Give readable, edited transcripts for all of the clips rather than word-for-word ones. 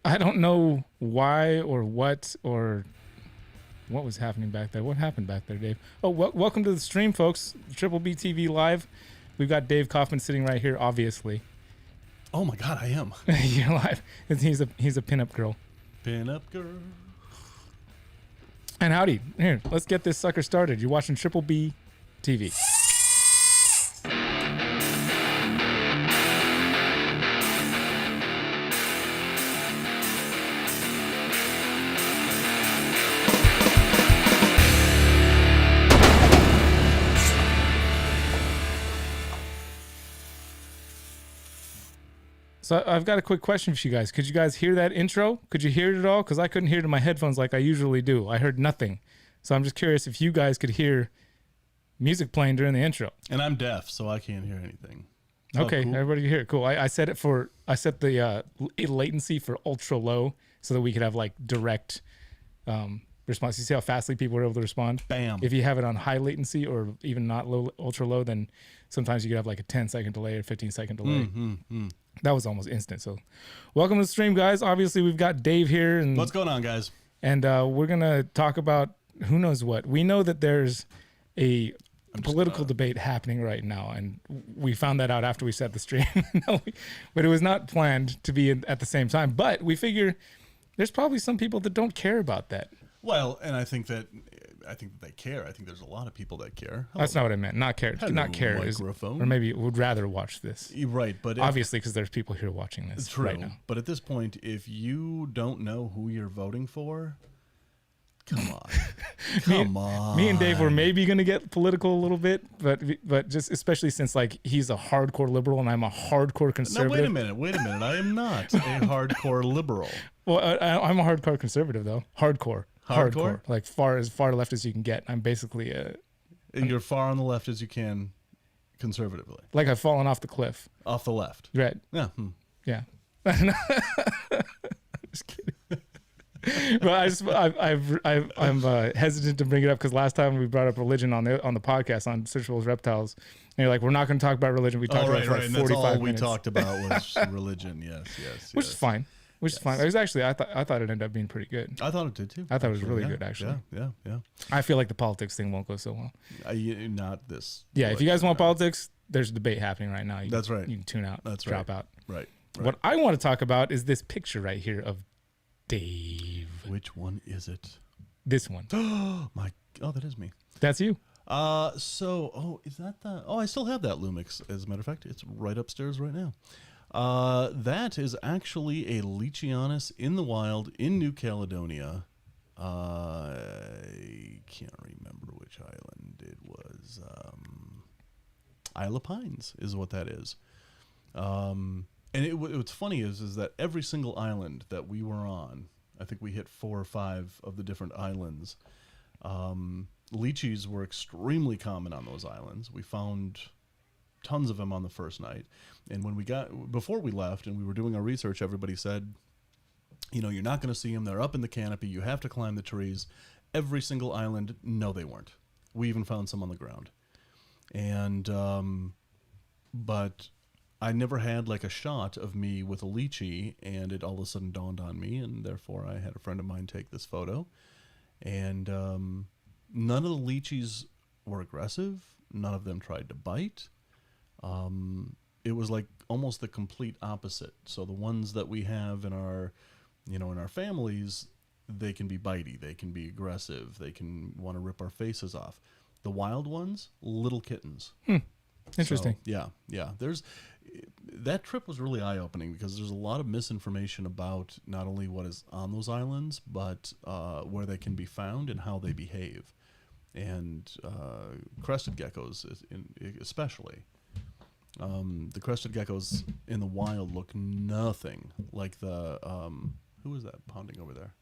I don't know why or what was happening back there. What happened back there, Dave? Oh, welcome to the stream, folks. Triple B TV Live. We've got Dave Kaufman sitting right here, obviously. Oh my God, I am. You're live. He's a pinup girl. Pinup girl. And howdy. Here, let's get this sucker started. You're watching Triple B TV. So I've got a quick question for you guys. Could you guys hear that intro? Could you hear it at all? Because I couldn't hear it in my headphones like I usually do. I heard nothing. So I'm just curious if you guys could hear music playing during the intro. And I'm deaf, so I can't hear anything. Okay, cool. Everybody can hear it. Cool. I set the latency for ultra low so that we could have like direct response. You see how fastly people were able to respond? Bam. If you have it on high latency or even not ultra low, then sometimes you could have like a 10-second delay or 15-second delay. That was almost instant. So welcome to the stream, guys. Obviously, we've got Dave here. And what's going on, guys? And we're going to talk about who knows what. We know that there's a political debate happening right now, and we found that out after we set the stream. But it was not planned to be at the same time. But we figure there's probably some people that don't care about that. Well, and I think that they care. I think there's a lot of people that care. That's not what I meant. Not care. Hello, not care is, or maybe would rather watch this. Right, but obviously because there's people here watching this true, right now. But at this point, if you don't know who you're voting for, come on, come on. Me and Dave were maybe gonna get political a little bit, but just especially since like he's a hardcore liberal and I'm a hardcore conservative. No, wait a minute. I am not a hardcore liberal. Well, I'm a hardcore conservative though. Hardcore. Like as far left as you can get. I'm basically you're far on the left as you can, conservatively. Like I've fallen off the cliff. Off the left. Right. Yeah. Yeah. I'm just kidding. But I'm hesitant to bring it up because last time we brought up religion on the podcast on Sexual Reptiles, and you're like, we're not going to talk about religion. We talked about it for like 45 minutes. That's all we talked about was religion. Yes. Which is fine. Which is fine. It was actually I thought it ended up being pretty good. I thought it did too. I thought it was really good actually. Yeah. I feel like the politics thing won't go so well. Not this. Yeah, if you guys want politics, there's a debate happening right now. That's right. You can tune out. That's drop right. out. Right. What I want to talk about is this picture right here of Dave. Which one is it? This one. Oh, that is me. That's you. Is that the? Oh, I still have that Lumix. As a matter of fact, it's right upstairs right now. That is actually a Leachianus in the wild in New Caledonia. I can't remember which island it was. Isle of Pines is what that is. And what's funny is that every single island that we were on, I think we hit 4 or 5 of the different islands. Leachies were extremely common on those islands. We found tons of them on the first night. And before we left and we were doing our research, everybody said, you're not going to see them. They're up in the canopy. You have to climb the trees. Every single island, no, they weren't. We even found some on the ground. And, but I never had like a shot of me with a lychee, and it all of a sudden dawned on me, and therefore I had a friend of mine take this photo. And none of the lychees were aggressive. None of them tried to bite. It was like almost the complete opposite. So the ones that we have in our, in our families, they can be bitey, they can be aggressive, they can want to rip our faces off. The wild ones, little kittens. Interesting. So, yeah. That trip was really eye-opening because there's a lot of misinformation about not only what is on those islands, but where they can be found and how they behave. And crested geckos especially. The crested geckos in the wild look nothing like the who is that pounding over there?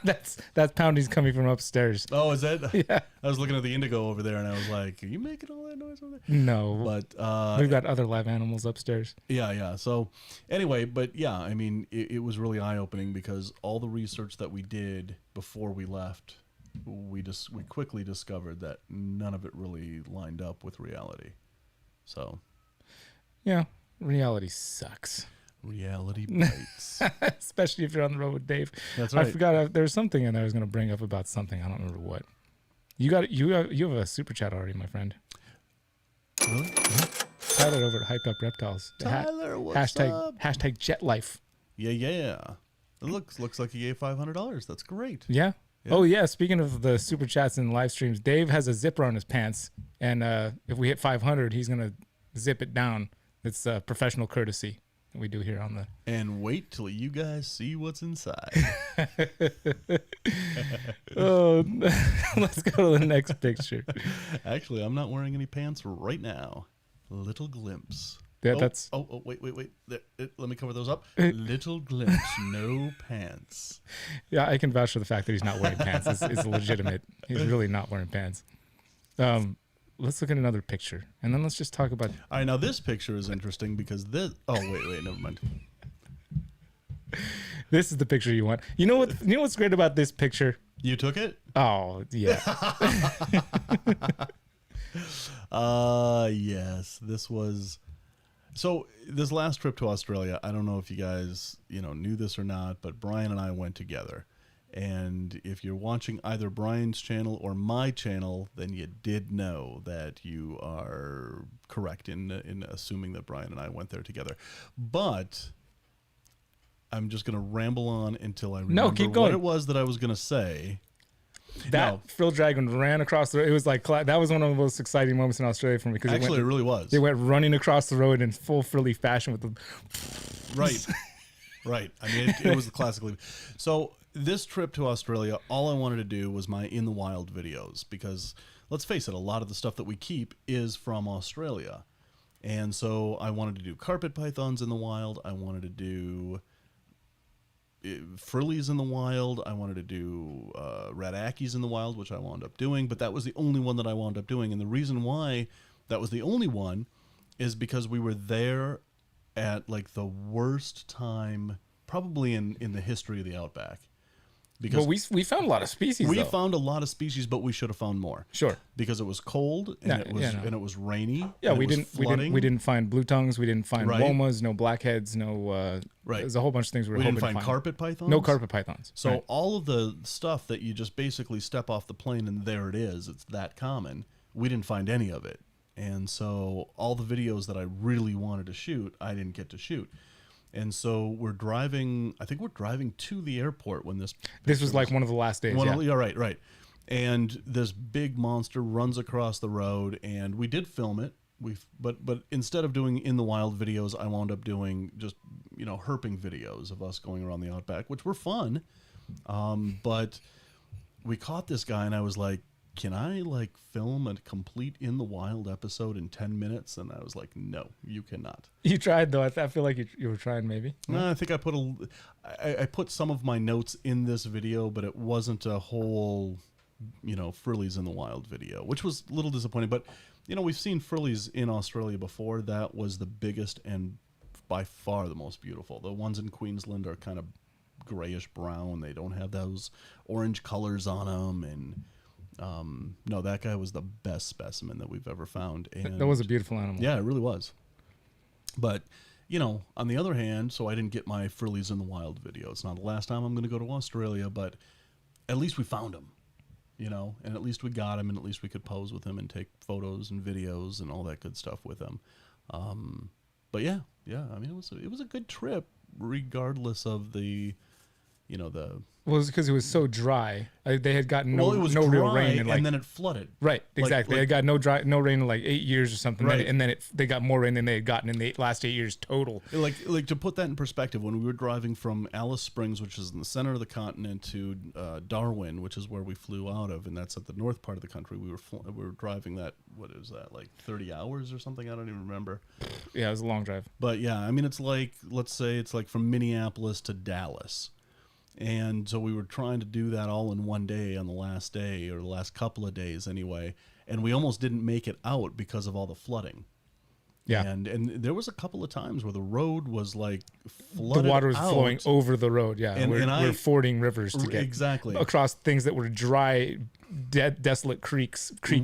that's pounding's coming from upstairs. Oh, is that? Yeah. I was looking at the indigo over there and I was like, are you making all that noise over there? No. But we've got other live animals upstairs. Yeah. So anyway, but yeah, I mean, it was really eye-opening because all the research that we did before we left, we quickly discovered that none of it really lined up with reality. So yeah, reality sucks. Reality bites. Especially if you're on the road with Dave. That's right. I forgot there was something in there I was going to bring up about something. I don't remember what. You have a super chat already, my friend. Really? Tyler over at Hyped Up Reptiles. Tyler, what's up? Hashtag Jet Life. Yeah. It looks like he gave $500. That's great. Yeah. Yeah. Oh yeah. Speaking of the super chats and live streams, Dave has a zipper on his pants, and if we hit 500, he's gonna zip it down. It's professional courtesy that we do here on the. And wait till you guys see what's inside. Oh, let's go to the next picture. Actually, I'm not wearing any pants right now. Little glimpse. Yeah, wait. Let me cover those up. Little glimpse, no pants. Yeah, I can vouch for the fact that he's not wearing pants. It's legitimate. He's really not wearing pants. Let's look at another picture, and then let's just talk about. All right, now this picture is interesting because this. Oh, wait, never mind. This is the picture you want. You know what? You know what's great about this picture? You took it? Oh yeah. Yes. This was. So this last trip to Australia, I don't know if you guys, knew this or not, but Brian and I went together. And if you're watching either Brian's channel or my channel, then you did know that you are correct in assuming that Brian and I went there together. But I'm just going to ramble on until I remember keep going. what it was that I was going to say. That Phil Dragon ran across the road. It was like that was one of the most exciting moments in Australia for me because Actually, it really was. They went running across the road in full frilly fashion with the. Right. I mean, it was classically. So this trip to Australia, all I wanted to do was my in the wild videos because let's face it, a lot of the stuff that we keep is from Australia, and so I wanted to do carpet pythons in the wild. I wanted to do frillies in the wild. I wanted to do radakis in the wild, which I wound up doing, but that was the only one that I wound up doing. And the reason why that was the only one is because we were there at like the worst time probably in the history of the outback. Because we found a lot of species. We found a lot of species, but we should have found more. Sure, because it was cold and it was rainy. Yeah, and we didn't find blue tongues. We didn't find womas, no blackheads, no. There's a whole bunch of things we didn't find carpet pythons. No carpet pythons. So all of the stuff that you just basically step off the plane and there it is. It's that common. We didn't find any of it, and so all the videos that I really wanted to shoot, I didn't get to shoot. And so we're driving. I think we're driving to the airport when this was like one of the last days. Yeah, right. And this big monster runs across the road, and we did film it. But instead of doing in the wild videos, I wound up doing just herping videos of us going around the outback, which were fun. But we caught this guy, and I was like, can I like film a complete in the wild episode in 10 minutes? And I was like, no, you cannot. You tried though. I feel like you were trying maybe. No, I think I put some of my notes in this video, but it wasn't a whole, frillies in the wild video, which was a little disappointing. But, we've seen frillies in Australia before. That was the biggest and by far the most beautiful. The ones in Queensland are kind of grayish brown. They don't have those orange colors on them. And no, that guy was the best specimen that we've ever found. And that was a beautiful animal. Yeah, it really was. But, on the other hand, so I didn't get my frillies in the wild video. It's not the last time I'm going to go to Australia, but at least we found him, and at least we got him, and at least we could pose with him and take photos and videos and all that good stuff with him. But yeah, I mean, it was a good trip, regardless of the, Well, it was because it was so dry. They had gotten no dry, real rain, and then it flooded. Right, exactly. They had got no rain in like 8 years or something, right. And then they got more rain than they had gotten in the last 8 years total. Like to put that in perspective, when we were driving from Alice Springs, which is in the center of the continent, to Darwin, which is where we flew out of, and that's at the north part of the country. We were driving that. What is that? Like 30 hours or something? I don't even remember. Yeah, it was a long drive. But yeah, I mean, it's like, let's say it's like from Minneapolis to Dallas. And so we were trying to do that all in one day on the last day, or the last couple of days anyway. And we almost didn't make it out because of all the flooding. Yeah. And there was a couple of times where the road was like flooded The water was out. flowing over the road. Yeah. And We're fording rivers to get exactly across things that were dry, desolate creek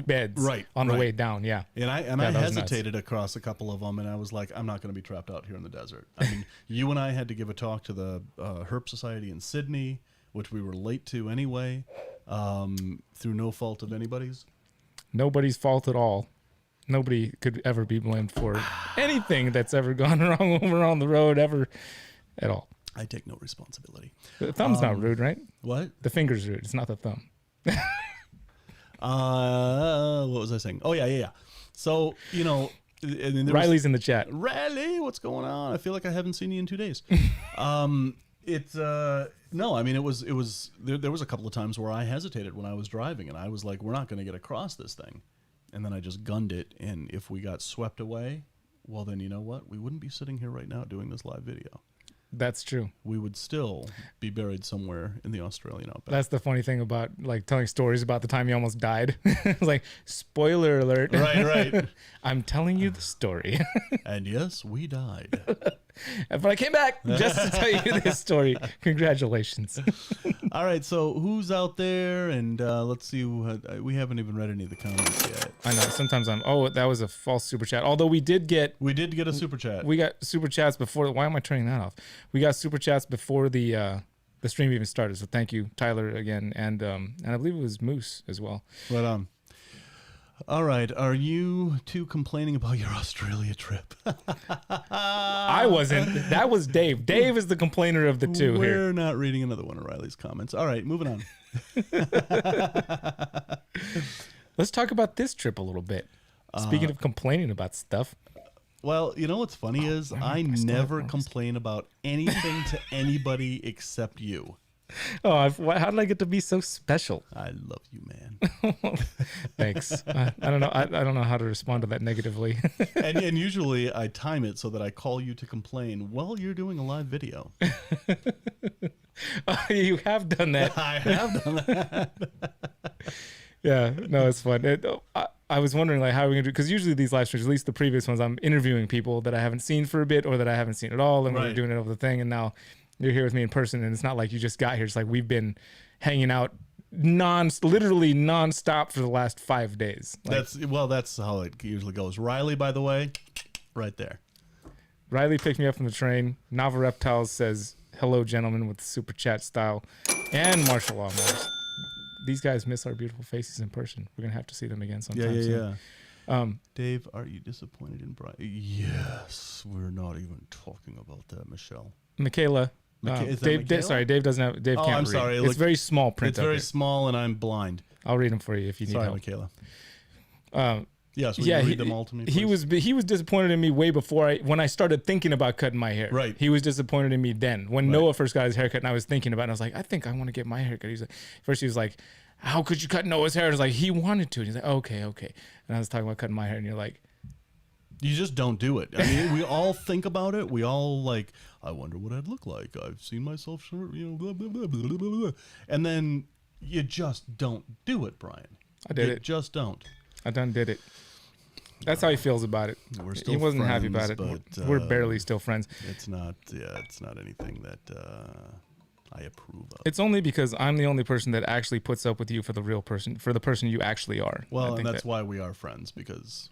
beds on the way down. Yeah. And I hesitated across a couple of them, and I was like, I'm not going to be trapped out here in the desert. I mean, you and I had to give a talk to the Herp Society in Sydney, which we were late to anyway, through no fault of anybody's. Nobody's fault at all. Nobody could ever be blamed for anything that's ever gone wrong over on the road ever at all. I take no responsibility. The thumb's not rude, right? What? The finger's rude. It's not the thumb. What was I saying? Oh, yeah. So, you know, and Riley's in the chat. Riley, what's going on? I feel like I haven't seen you in 2 days. No, I mean, it was there was a couple of times where I hesitated when I was driving, and I was like, we're not going to get across this thing. And then I just gunned it, and if we got swept away, well, then you know what? We wouldn't be sitting here right now doing this live video. That's true. We would still be buried somewhere in the Australian outback. That's the funny thing about like telling stories about the time you almost died. It's like, spoiler alert. Right. I'm telling you the story. And yes, we died. But I came back just to tell you this story. Congratulations. All right, so who's out there? And let's see. We haven't even read any of the comments yet. I know. Sometimes that was a false super chat. Although we did get a super chat. We got super chats before. Why am I turning that off? We got super chats before the stream even started. So thank you, Tyler, again, and I believe it was Moose as well. Right on. All right, are you two complaining about your Australia trip? I wasn't. That was Dave. Dave is the complainer of the two here. We're not reading another one of Riley's comments. All right, moving on. Let's talk about this trip a little bit. Speaking of complaining about stuff. Well, you know what's funny is I never complain about anything to anybody except you. Oh, how did I get to be so special? I love you, man. Thanks. I don't know. I don't know how to respond to that negatively. and usually I time it so that I call you to complain while you're doing a live video. You have done that. I have done that. Yeah, no, it's fun. I was wondering like how are we gonna do, because usually these live streams, at least the previous ones, I'm interviewing people that I haven't seen for a bit or that I haven't seen at all, and we're doing it over the thing, and now you're here with me in person, and it's not like you just got here. It's like we've been hanging out literally nonstop for the last 5 days. Like, that's how it usually goes. Riley, by the way, right there. Riley picked me up from the train. Nava Reptiles says, hello, gentlemen, with super chat style. And martial law Mars. These guys miss our beautiful faces in person. We're going to have to see them again sometime soon. Yeah. Dave, are you disappointed in Brian? Yes. We're not even talking about that, Michelle. Michaela. Dave, sorry, Dave doesn't have. Dave can't read. I'm sorry. It's very small print. It's very small, and I'm blind. I'll read them for you if you need help. Sorry, Michaela. Yes, will you read them all to me, please? He was disappointed in me way before when I started thinking about cutting my hair. Right. He was disappointed in me then. When Noah first got his haircut, and I was thinking about it, and I was like, I think I want to get my haircut. He's like, first he was like, how could you cut Noah's hair? And I was like, he wanted to. And he's like, okay. And I was talking about cutting my hair, and you're like, you just don't do it. I mean, we all think about it. We all like, I wonder what I'd look like. I've seen myself short, blah, blah, blah, blah, blah, blah. And then you just don't do it, Brian. I did it. You just don't. I done did it. That's how he feels about it. We're still he wasn't friends, happy about it. But, we're barely still friends. It's not anything that I approve of. It's only because I'm the only person that actually puts up with you for the real person, for the person you actually are. Well, and that's why we are friends, because,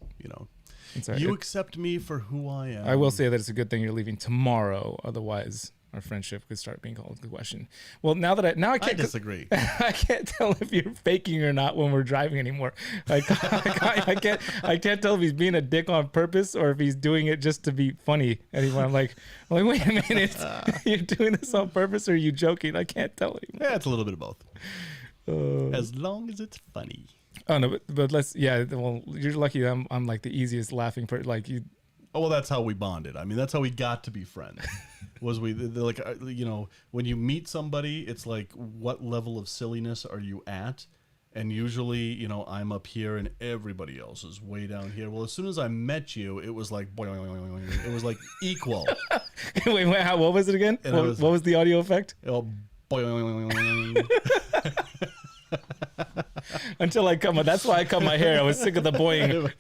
you accept me for who I am. I will say that it's a good thing you're leaving tomorrow. Otherwise, our friendship could start being called into question. Well, now I can't. I disagree. I can't tell if you're faking or not when we're driving anymore. I can't tell if he's being a dick on purpose or if he's doing it just to be funny anymore. I'm like, wait a minute, you're doing this on purpose or are you joking? I can't tell anymore. Yeah, it's a little bit of both. As long as it's funny. Oh no, but well, you're lucky that I'm like the easiest laughing person. Like you. Oh, well, that's how we bonded. I mean, that's how we got to be friends. Was when you meet somebody, it's like, what level of silliness are you at? And usually, I'm up here and everybody else is way down here. Well, as soon as I met you, it was like, it was like equal. wait, what was it again? What was the audio effect? until I cut my. That's why I cut my hair. I was sick of the boing.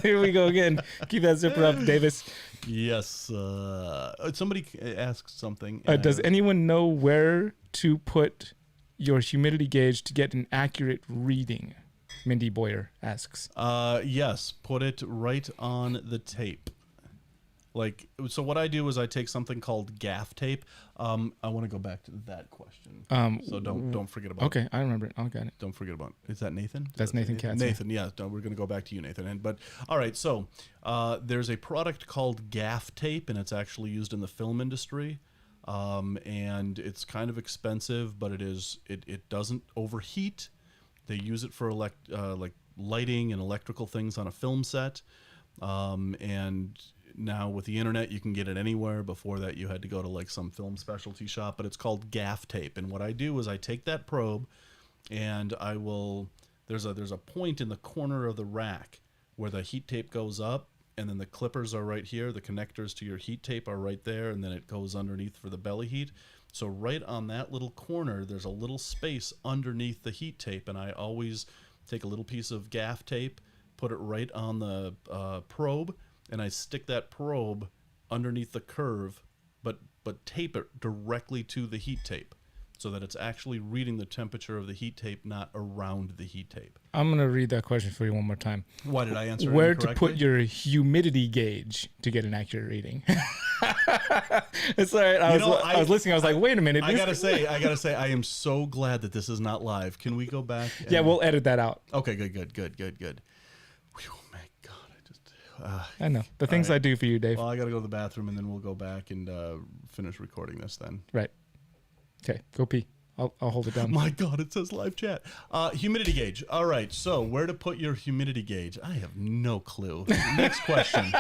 Here we go again. Keep that zipper up, Davis. Yes. Somebody asked something. Does anyone know where to put your humidity gauge to get an accurate reading? Mindy Boyer asks. Yes, put it right on the tape. Like, so what I do is I take something called gaff tape. I want to go back to that question. So don't forget about. Okay, I remember it. I got it. Don't forget about. Is that Nathan? That's Nathan Katz. Nathan, yeah. No, we're going to go back to you, Nathan. But all right, so there's a product called gaff tape, and it's actually used in the film industry. And it's kind of expensive, but it doesn't overheat. They use it for like lighting and electrical things on a film set. And now with the internet, you can get it anywhere. Before that, you had to go to like some film specialty shop, but it's called gaff tape. And what I do is I take that probe, and I will. There's a point in the corner of the rack where the heat tape goes up, and then the clippers are right here. The connectors to your heat tape are right there, and then it goes underneath for the belly heat. So right on that little corner, there's a little space underneath the heat tape, and I always take a little piece of gaff tape, put it right on the probe, and I stick that probe underneath the curve, but tape it directly to the heat tape so that it's actually reading the temperature of the heat tape, not around the heat tape. I'm going to read that question for you one more time. Why did I answer it Where incorrectly? to put your humidity gauge to get an accurate reading? It's all right. I was listening. I was like, wait a minute. I gotta say, I am so glad that this is not live. Can we go back? Yeah, we'll edit that out. Okay, good. Whew, my God, I know. The things I do for you, Dave. Well, I gotta go to the bathroom, and then we'll go back and finish recording this then. Right. Okay, go pee. I'll hold it down. My God, it says live chat. Humidity gauge. All right, so where to put your humidity gauge? I have no clue. Next question.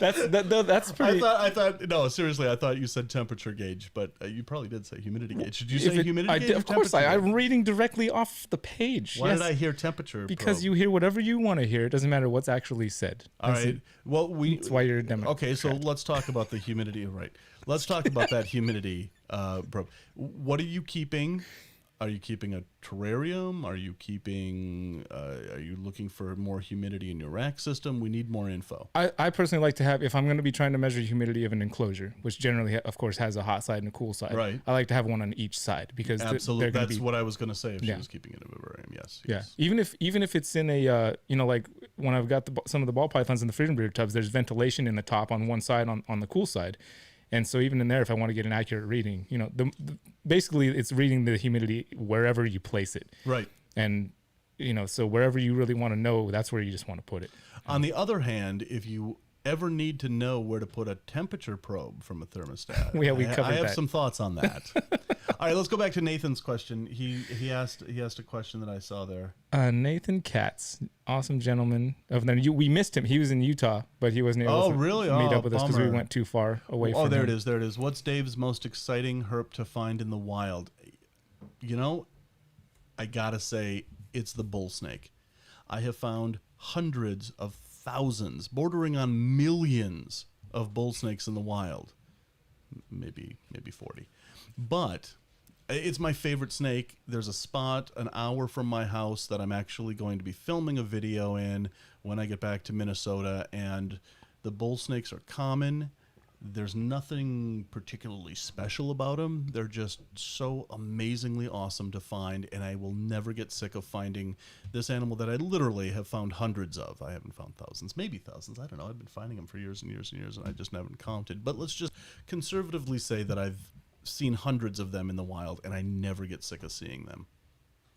That's pretty. I thought. No, seriously, I thought you said temperature gauge, but you probably did say humidity gauge. Did you say humidity gauge? Of course, I'm reading directly off the page. Why did I hear temperature? Because you hear whatever you want to hear. It doesn't matter what's actually said. All right. Well, that's why you're a Democrat. Okay, so let's talk about the humidity. Right. Let's talk about that humidity probe. What are you keeping? Are you keeping a terrarium? Are you keeping? Are you looking for more humidity in your rack system? We need more info. I personally like to have, if I'm going to be trying to measure humidity of an enclosure, which generally, of course, has a hot side and a cool side. Right. I like to have one on each side because absolutely that's what I was going to say. If she was keeping it in a terrarium, yes. Yeah. Even if it's in a like when I've got some of the ball pythons in the freedom breeder tubs, there's ventilation in the top on one side on the cool side. And so even in there, if I want to get an accurate reading, basically it's reading the humidity wherever you place it. Right. And, so wherever you really want to know, that's where you just want to put it. On the other hand, if you ever need to know where to put a temperature probe from a thermostat, I have some thoughts on that. All right, let's go back to Nathan's question. He asked a question that I saw there. Nathan Katz, awesome gentleman. We missed him. He was in Utah, but he wasn't able to meet up with us because we went too far away from him. There it is. What's Dave's most exciting herp to find in the wild? I gotta say, it's the bull snake. I have found hundreds of thousands, bordering on millions of bull snakes in the wild. Maybe 40. But it's my favorite snake. There's a spot an hour from my house that I'm actually going to be filming a video in when I get back to Minnesota, and the bull snakes are common. There's nothing particularly special about them. They're just so amazingly awesome to find, and I will never get sick of finding this animal that I literally have found hundreds of. I haven't found thousands, maybe thousands. I don't know. I've been finding them for years and years and years, and I just haven't counted. But let's just conservatively say that I've seen hundreds of them in the wild, and I never get sick of seeing them.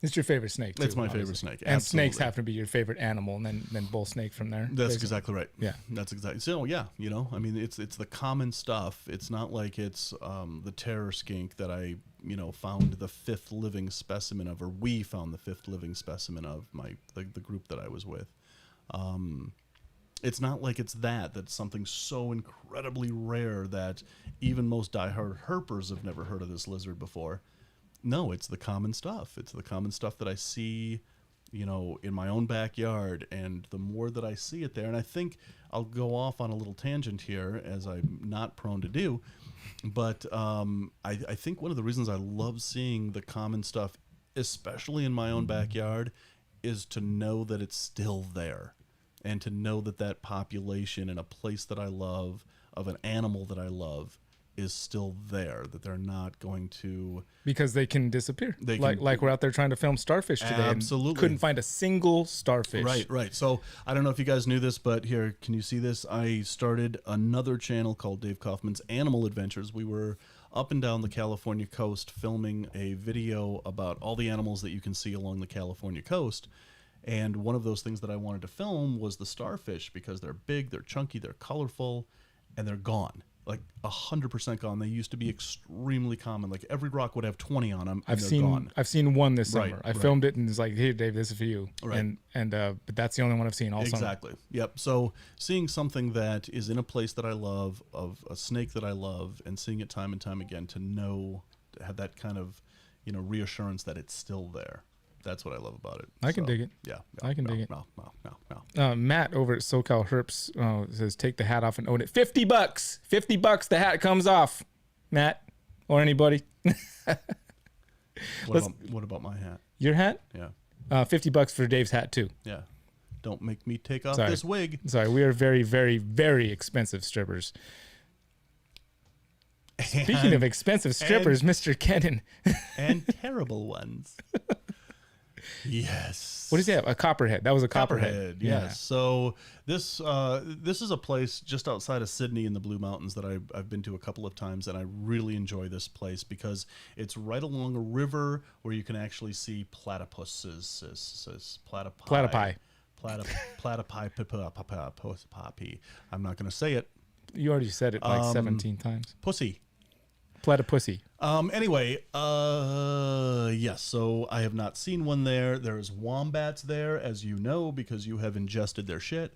It's your favorite snake, too. It's my favorite snake. And snakes happen to be your favorite animal, and then bull snake from there. That's exactly right. Yeah. That's exactly. So, yeah, I mean, it's the common stuff. It's not like it's the terror skink that I, found the fifth living specimen of, or we found the fifth living specimen of the group that I was with. It's not like it's that's something so incredibly rare that even most diehard herpers have never heard of this lizard before. No, it's the common stuff. It's the common stuff that I see, in my own backyard. And the more that I see it there, and I think I'll go off on a little tangent here, as I'm not prone to do, but I think one of the reasons I love seeing the common stuff especially in my own backyard, is to know that it's still there, and to know that that population in a place that I love, of an animal that I love, is still there, that they're not going to, because they can disappear. They like can- like we're out there trying to film starfish today. Absolutely. And couldn't find a single starfish. Right. So I don't know if you guys knew this, but here, can you see this? I started another channel called Dave Kaufman's Animal Adventures. We were up and down the California coast filming a video about all the animals that you can see along the California coast. And one of those things that I wanted to film was the starfish, because they're big, they're chunky, they're colorful, and they're gone. Like 100% gone. They used to be extremely common. Like every rock would have 20 on them. I've seen one this Right, summer. I right. filmed it and it's like, "Here, Dave, this is for you." Right. But that's the only one I've seen all summer. Exactly. Yep. So seeing something that is in a place that I love, of a snake that I love, and seeing it time and time again, to know, to have that kind of, reassurance that it's still there. That's what I love about it. I can dig it. Yeah. I can dig it. No. Matt over at SoCal Herps says, "Take the hat off and own it. $50. $50. The hat comes off." Matt, or anybody. What about my hat? Your hat? Yeah. $50 for Dave's hat too. Yeah. Don't make me take off Sorry. this wig. Sorry, we are very, very, very expensive strippers. Speaking of expensive strippers, Mr. Kennan. And terrible ones. Yes. What does he have? A copperhead. That was a copperhead. Yes. Yeah. So this is a place just outside of Sydney in the Blue Mountains that I've been to a couple of times, and I really enjoy this place because it's right along a river where you can actually see platypuses. Platypi. Platypi. I'm not going to say it. You already said it like 17 times. Pussy. Platypussy. Anyway, yes, so I have not seen one there. There's wombats there, as you know, because you have ingested their shit.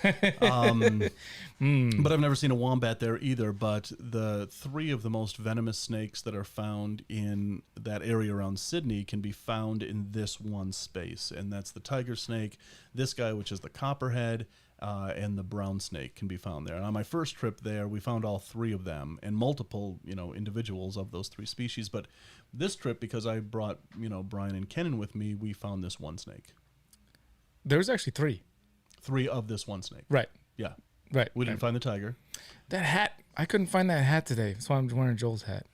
But I've never seen a wombat there either. But the 3 of the most venomous snakes that are found in that area around Sydney can be found in this one space. And that's the tiger snake, this guy, which is the copperhead, and the brown snake can be found there. And on my first trip there, we found all 3 of them and multiple, individuals of those 3 species. But this trip, because I brought, Brian and Kennan with me, we found this one snake. There was actually 3. 3 of this one snake. Right. Yeah. Right. We didn't find the tiger. That hat. I couldn't find that hat today. That's why I'm wearing Joel's hat.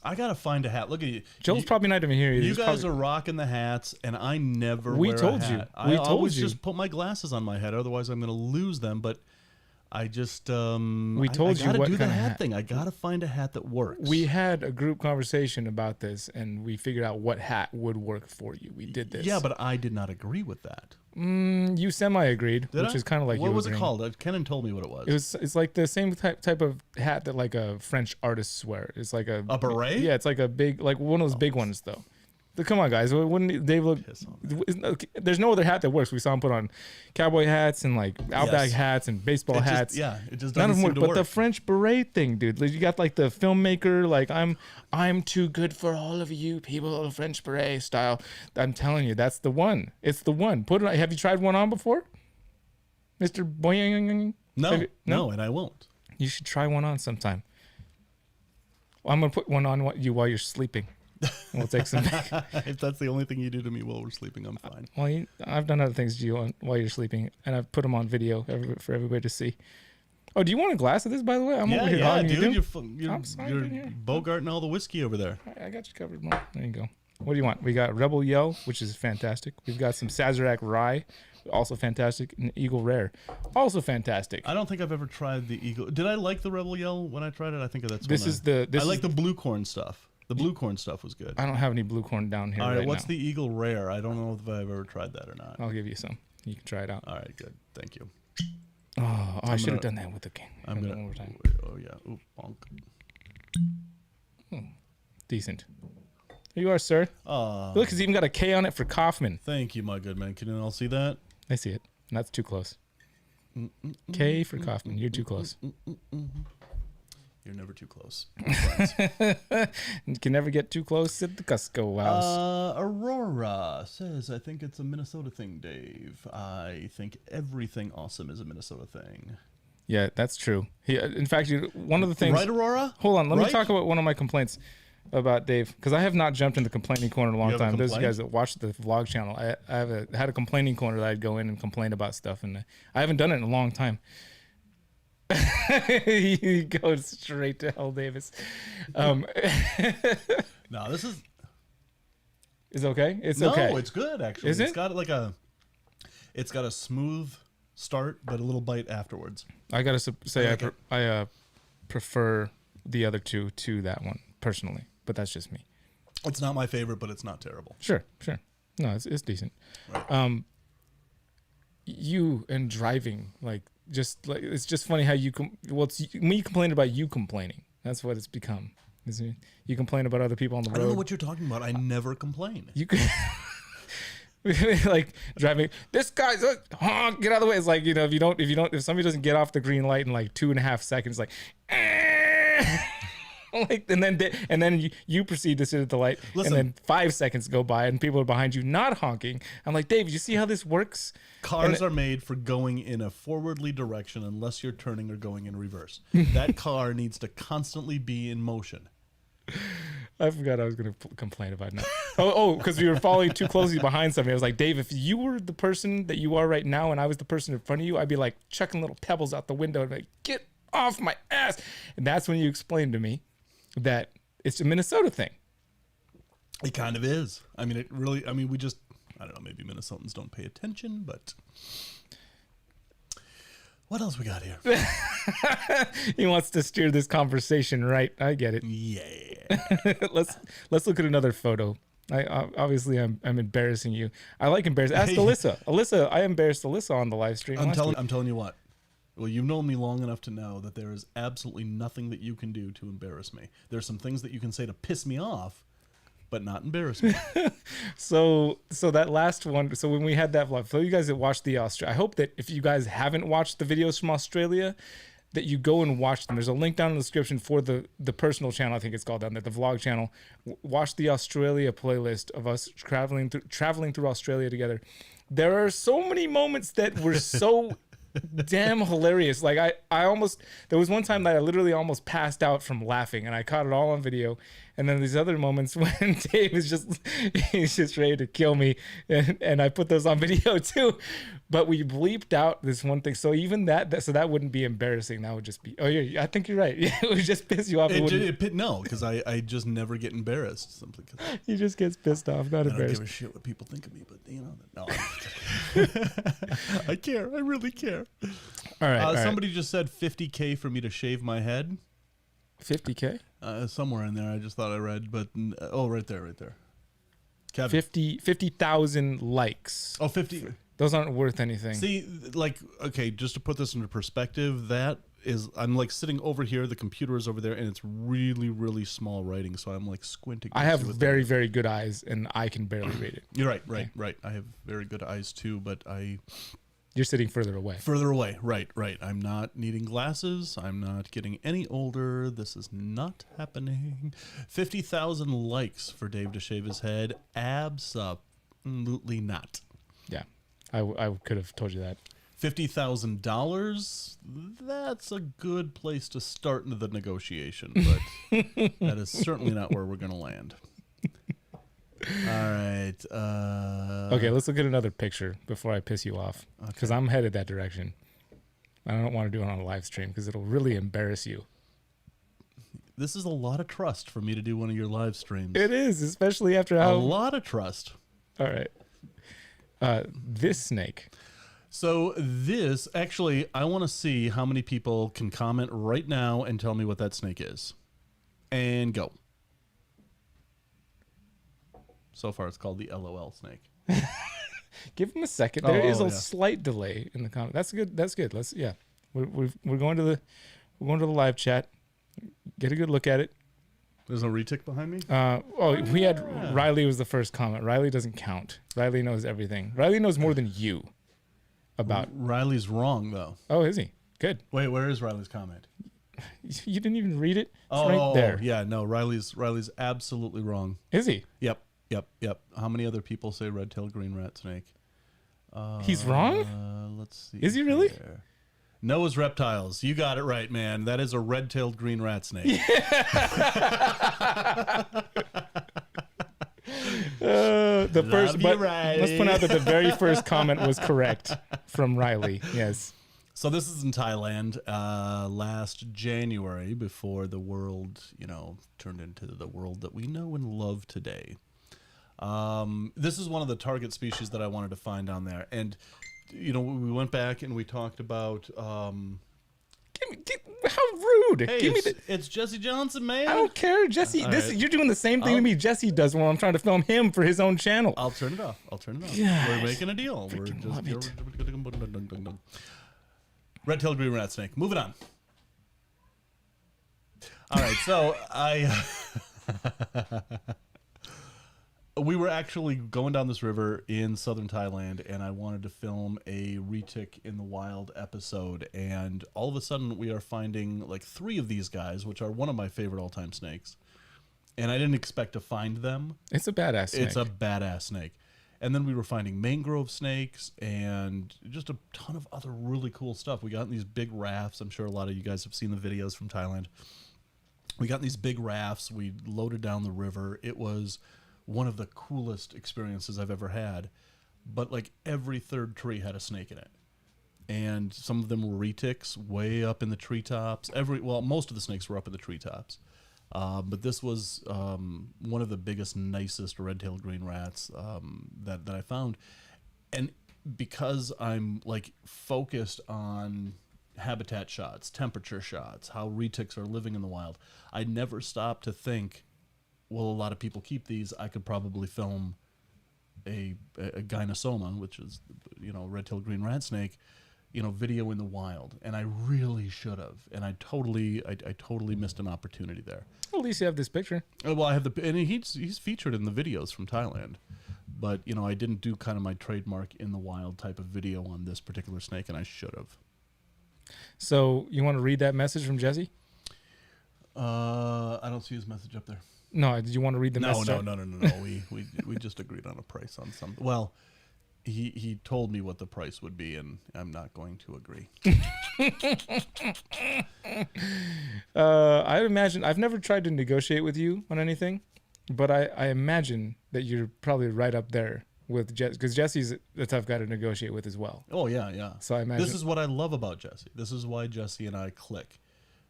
I gotta find a hat. Look at you. Joel's probably not even here. You guys are rocking the hats, and I never wear a hat. I always just put my glasses on my head. Otherwise, I'm gonna lose them. But I just we told you what gotta do the kind of hat hat thing. I gotta find a hat that works. We had a group conversation about this, and we figured out what hat would work for you. We did this. Yeah, but I did not agree with that. You semi-agreed, which is kind of like what was agreeing. it called? Kennan told me what it was. It's like the same type of hat that like a French artists wear. It's like a beret. Yeah, it's like a big, like one of those big ones though. Come on, guys. Wouldn't Dave look? There's no other hat that works. We saw him put on cowboy hats and like Outback hats and baseball hats. It just none of doesn't them seem work. to But work. the French beret thing, dude. Like, you got like the filmmaker, like I'm too good for all of you people, French beret style. I'm telling you, that's the one. It's the one. Put it. Have you tried one on before, Mr. Boing? No, and I won't. You should try one on sometime. Well, I'm gonna put one on you while you're sleeping. We'll take some back. If that's the only thing you do to me while we're sleeping, I'm fine. Well, I've done other things to you while you're sleeping, and I've put them on video for everybody to see. Oh, do you want a glass of this, by the way? I'm over here hogging dude, you. you're bogarting all the whiskey over there. I got you covered, Mark. There you go. What do you want? We got Rebel Yell, which is fantastic. We've got some Sazerac Rye, also fantastic, and Eagle Rare, also fantastic. I don't think I've ever tried the Eagle. Did I like the Rebel Yell when I tried it? I think that's I like the blue corn stuff. The blue corn stuff was good. I don't have any blue corn down here. All right, what's now. the Eagle Rare? I don't know if I've ever tried that or not. I'll give you some. You can try it out. All right, good. Thank you. I should have done that with the king. I'm gonna. one more time. Oh yeah. Ooh, bonk. Decent. Here you are, sir. Look, it's even got a K on it for Kaufman. Thank you, my good man. Can you all see that? I see it. That's too close. K for Kaufman. You're too close. You're never too close. You can never get too close at the Cusco house. Aurora says, I think it's a Minnesota thing, Dave. I think everything awesome is a Minnesota thing. Yeah, that's true. In fact, one of the things... Right, Aurora? Hold on. Let Right? me talk about one of my complaints. about Dave, because I have not jumped in the complaining corner in a long You have a time. Those of you complaint? guys that watch the vlog channel, I had a complaining corner that I'd go in and complain about stuff, and I haven't done it in a long time. He goes straight to hell, Davis. No, this is It's okay. It's no, okay. it's good actually. Is It's it? got it's got a smooth start, but a little bite afterwards. I gotta say, like I prefer the other two to that one personally, but that's just me. It's not my favorite, but it's not terrible. Sure. No, it's decent. Right. You and driving, it's just funny how you me complaining about you complaining. That's what it's become. You complain about other people on the road. I don't know what you're talking about. I never complain. You could like driving. This guy's honk, get out of the way. It's like, if somebody doesn't get off the green light in like 2.5 seconds, like, like, and then you proceed to sit at the light. Listen. And then 5 seconds go by and people are behind you not honking. I'm like, Dave, you see how this works? Cars are made for going in a forwardly direction unless you're turning or going in reverse. That car needs to constantly be in motion. I forgot I was going to complain about that. Because we were following too closely behind somebody. I was like, Dave, if you were the person that you are right now and I was the person in front of you, I'd be like chucking little pebbles out the window and be like, get off my ass. And that's when you explained to me that it's a Minnesota thing. It kind of is. I mean, we just, I don't know, maybe Minnesotans don't pay attention, but what else we got here? He wants to steer this conversation right. I get it. Yeah. Let's look at another photo. Obviously I'm embarrassing you. I like embarrassing. Ask Alyssa. Alyssa, I embarrassed Alyssa on the live stream. I'm telling you what. Well, you've known me long enough to know that there is absolutely nothing that you can do to embarrass me. There's some things that you can say to piss me off, but not embarrass me. So that last one. So when we had that vlog, for you guys that watched the Australia, I hope that if you guys haven't watched the videos from Australia, that you go and watch them. There's a link down in the description for the personal channel. I think it's called down there, the vlog channel. Watch the Australia playlist of us traveling through Australia together. There are so many moments that were so damn hilarious. Like there was one time that I literally almost passed out from laughing, and I caught it all on video. And then these other moments when Dave he's just ready to kill me, and I put those on video too. But we bleeped out this one thing, so even so that wouldn't be embarrassing. That would just be, oh yeah, I think you're right. Yeah, it would just piss you off. No, because I just never get embarrassed simply because he just gets pissed off, not embarrassed. I don't give a shit what people think of me, but no. I care. I really care. All right. Somebody just said $50K for me to shave my head. 50K? Somewhere in there, I just thought I read, but right there. Kevin. 50,000 likes. Oh, 50. Those aren't worth anything. See, okay, just to put this into perspective, I'm like sitting over here, the computer is over there, and it's really, really small writing, so I'm like squinting. I have very, very good eyes, and I can barely read it. You're right. I have very good eyes too, but You're sitting further away. Further away, right. I'm not needing glasses. I'm not getting any older. This is not happening. 50,000 likes for Dave to shave his head. Absolutely not. Yeah, I could have told you that. $50,000, that's a good place to start into the negotiation, but that is certainly not where we're going to land. All right. Okay, let's look at another picture before I piss you off, because I'm headed that direction. I don't want to do it on a live stream because it'll really embarrass you. This is a lot of trust for me to do one of your live streams. It is, especially after how... A lot of trust. All right. This snake. So this, actually, I want to see how many people can comment right now and tell me what that snake is. And go. So far, it's called the LOL snake. Give him a second. There is a slight delay in the comment. That's good. We're going to the live chat. Get a good look at it. There's no retic behind me? We had Riley was the first comment. Riley doesn't count. Riley knows everything. Riley knows more than you about. Riley's wrong, though. Oh, is he? Good. Wait, where is Riley's comment? You didn't even read it? It's right there. Yeah, no, Riley's absolutely wrong. Is he? Yep. How many other people say red-tailed green rat snake? He's wrong? Let's see. Is he really? Here. Noah's reptiles. You got it right, man. That is a red-tailed green rat snake. The first, but Riley. let's point out that the very first comment was correct from Riley. Yes. So this is in Thailand last January, before the world, turned into the world that we know and love today. This is one of the target species that I wanted to find down there. And, we went back and we talked about... how rude! Hey, it's Jesse Johnson, man. I don't care, Jesse. You're doing the same thing to me Jesse does when I'm trying to film him for his own channel. I'll turn it off. Gosh, We're making a deal. We're love it. Red-tailed green rat snake. Moving on. All right, so we were actually going down this river in southern Thailand, and I wanted to film a retic in the wild episode. And all of a sudden, we are finding like 3 of these guys, which are one of my favorite all-time snakes. And I didn't expect to find them. It's a badass snake. It's a badass snake. And then we were finding mangrove snakes and just a ton of other really cool stuff. We got in these big rafts. I'm sure a lot of you guys have seen the videos from Thailand. We got in these big rafts. We loaded down the river. It was one of the coolest experiences I've ever had. But like every third tree had a snake in it. And some of them were retics way up in the treetops. Most of the snakes were up in the treetops. But this was one of the biggest, nicest red-tailed green rats that I found. And because I'm like focused on habitat shots, temperature shots, how retics are living in the wild, I never stopped to think, well, a lot of people keep these. I could probably film a gynosoma, which is, red-tailed green rat snake, video in the wild. And I really should have. And I totally missed an opportunity there. At least you have this picture. Well, I have and he's featured in the videos from Thailand. But, I didn't do kind of my trademark in the wild type of video on this particular snake, and I should have. So you want to read that message from Jesse? I don't see his message up there. No, did you want to read the message? No. We just agreed on a price on something. Well, he told me what the price would be, and I'm not going to agree. I imagine, I've never tried to negotiate with you on anything, but I imagine that you're probably right up there with Jesse, because Jesse's the tough guy to negotiate with as well. Oh, yeah. So I imagine... This is what I love about Jesse. This is why Jesse and I click,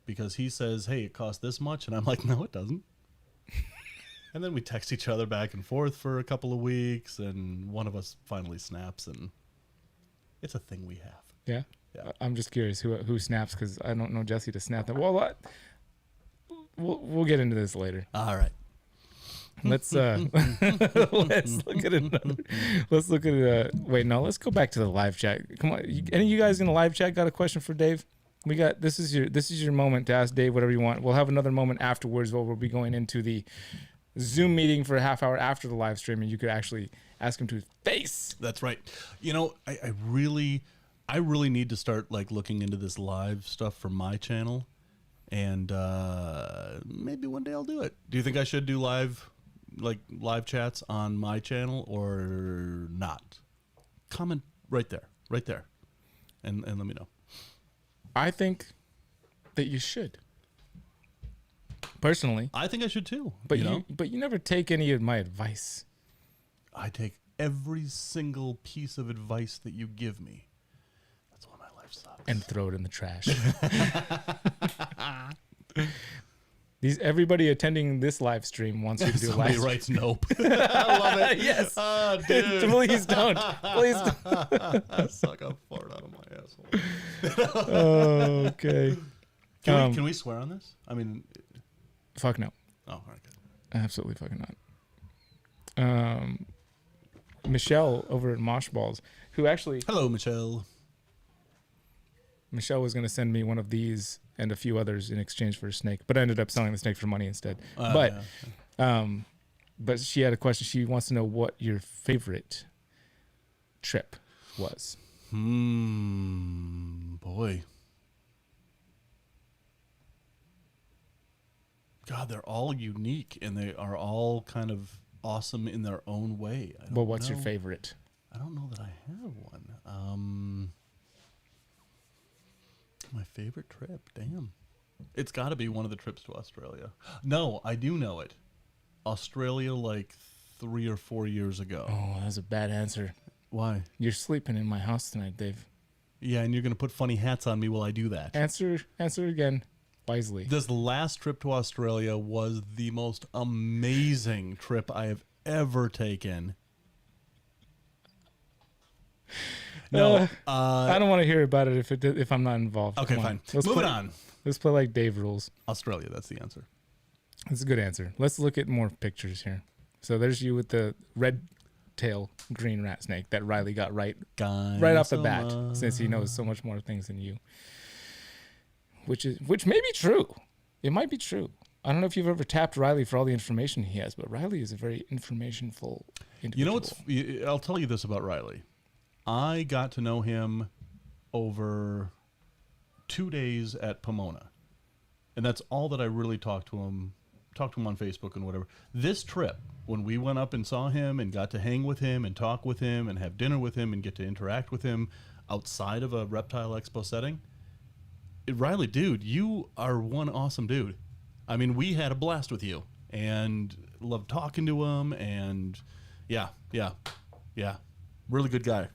because he says, hey, it costs this much, and I'm like, no, it doesn't. And then we text each other back and forth for a couple of weeks, and one of us finally snaps, and it's a thing we have. Yeah? Yeah. I'm just curious who snaps, because I don't know Jesse to snap that. Well, we'll get into this later. All right. Let's look at another. Let's look at let's go back to the live chat. Come on, any of you guys in the live chat got a question for Dave? We got this is your moment to ask Dave whatever you want. We'll have another moment afterwards where we'll be going into the Zoom meeting for a half hour after the live stream, and you could actually ask him to his face. That's right. I really need to start like looking into this live stuff for my channel, and maybe one day I'll do it. Do you think I should do live chats on my channel or not? Comment right there, and let me know. I think that you should. Personally, I think I should too. But you never take any of my advice. I take every single piece of advice that you give me. That's why my life sucks. And throw it in the trash. Everybody attending this live stream wants you to do a live stream. Writes nope. I love it. Yes. Oh, dude. Please don't. Please don't. Suck a fart out of my asshole. Oh, okay. Can we swear on this? I mean... Fuck no. Oh, okay. Absolutely fucking not. Michelle over at Mosh Balls, who actually... Hello, Michelle. Michelle was going to send me one of these and a few others in exchange for a snake, but I ended up selling the snake for money instead. But she had a question. She wants to know what your favorite trip was. Boy. God, they're all unique, and they are all kind of awesome in their own way. Well, what's your favorite? I don't know that I have one. My favorite trip. Damn. It's got to be one of the trips to Australia. No, I do know it. Australia like 3 or 4 years ago. Oh, that was a bad answer. Why? You're sleeping in my house tonight, Dave. Yeah, and you're going to put funny hats on me while I do that. Answer again wisely. This last trip to Australia was the most amazing trip I have ever taken. No, I don't want to hear about it if I'm not involved. Okay, Come fine. Let's Moving on. Let's play like Dave rules. Australia, that's the answer. That's a good answer. Let's look at more pictures here. So there's you with the red tail green rat snake that Riley got right off the bat, since he knows so much more things than you. Which may be true. It might be true. I don't know if you've ever tapped Riley for all the information he has, but Riley is a very informationful individual. You know I'll tell you this about Riley. I got to know him over 2 days at Pomona. And that's all that I really talked to him on Facebook and whatever. This trip, when we went up and saw him and got to hang with him and talk with him and have dinner with him and get to interact with him outside of a reptile expo setting, Riley, dude, you are one awesome dude. I mean, we had a blast with you and loved talking to him, and yeah. Really good guy.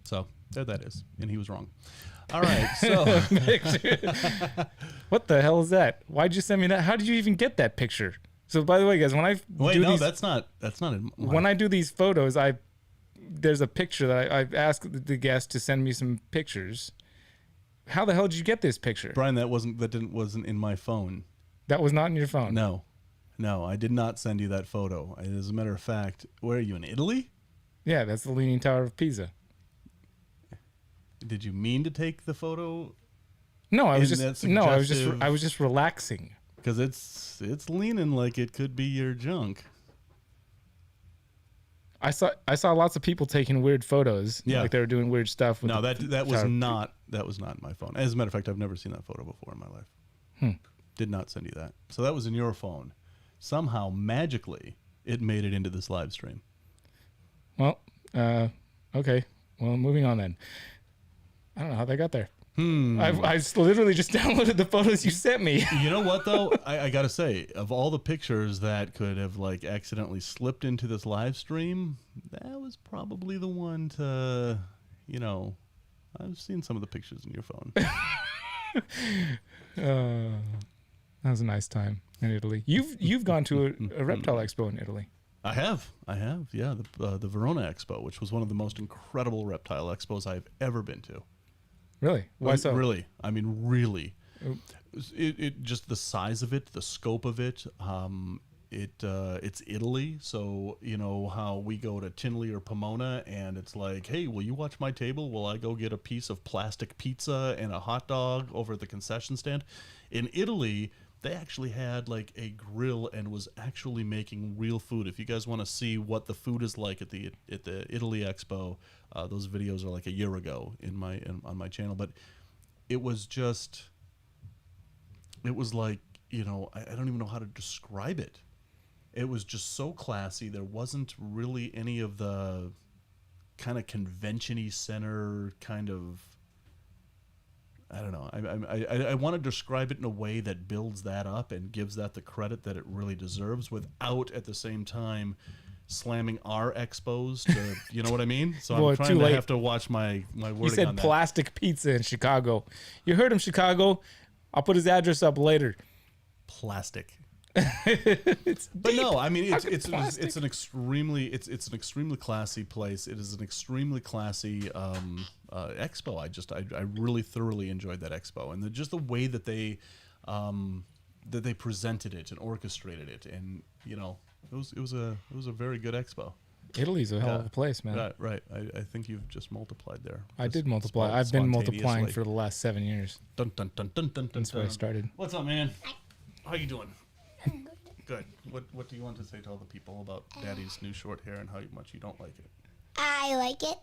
So there that is. And he was wrong. All right, so what the hell is that? Why'd you send me that? How did you even get that picture? So by the way, guys, when I that's not when I do these photos, there's a picture that I've asked the guest to send me some pictures. How the hell did you get this picture? Brian, that wasn't in my phone. That was not in your phone. No, I did not send you that photo. As a matter of fact, where are you, in Italy? Yeah, that's the Leaning Tower of Pisa. Did you mean to take the photo? No, I was just relaxing. Because it's leaning like it could be your junk. I saw lots of people taking weird photos. Yeah, like they were doing weird stuff. No, that was not my phone. As a matter of fact, I've never seen that photo before in my life. Did not send you that. So that was in your phone. Somehow, magically, it made it into this live stream. Well, okay. Well, moving on then. I don't know how they got there. I literally just downloaded the photos you sent me. You know what, though? I got to say, of all the pictures that could have like accidentally slipped into this live stream, that was probably the one to, I've seen some of the pictures in your phone. That was a nice time in Italy. You've gone to a reptile expo in Italy. I have. Yeah, the Verona Expo, which was one of the most incredible reptile expos I've ever been to. Really? Why so? Really. I mean, really. It just the size of it, the scope of it. It's Italy, so how we go to Tinley or Pomona, and it's like, hey, will you watch my table? Will I go get a piece of plastic pizza and a hot dog over at the concession stand? In Italy, they actually had like a grill and was actually making real food. If you guys want to see what the food is like at the Italy Expo, those videos are like a year ago on my channel. But it was like, I don't even know how to describe it. It was just so classy. There wasn't really any of the kind of convention-y center kind of, I don't know. I want to describe it in a way that builds that up and gives that the credit that it really deserves without at the same time slamming our expos to, you know what I mean? So I'm trying to have to watch my wording on that. He said plastic pizza in Chicago. You heard him, Chicago. I'll put his address up later. Plastic. But no, I mean it's an extremely classy place. It is an extremely classy expo. I really thoroughly enjoyed that expo, and just the way that they presented it and orchestrated it, and it was a very good expo. Italy's a hell of a place, man. Right. I think you've just multiplied there. I did multiply. I've been multiplying for the last 7 years. Dun, dun, dun, dun, dun, That's where I started. What's up, man? How you doing? Good. What do you want to say to all the people about Daddy's new short hair and how much you don't like it? I like it.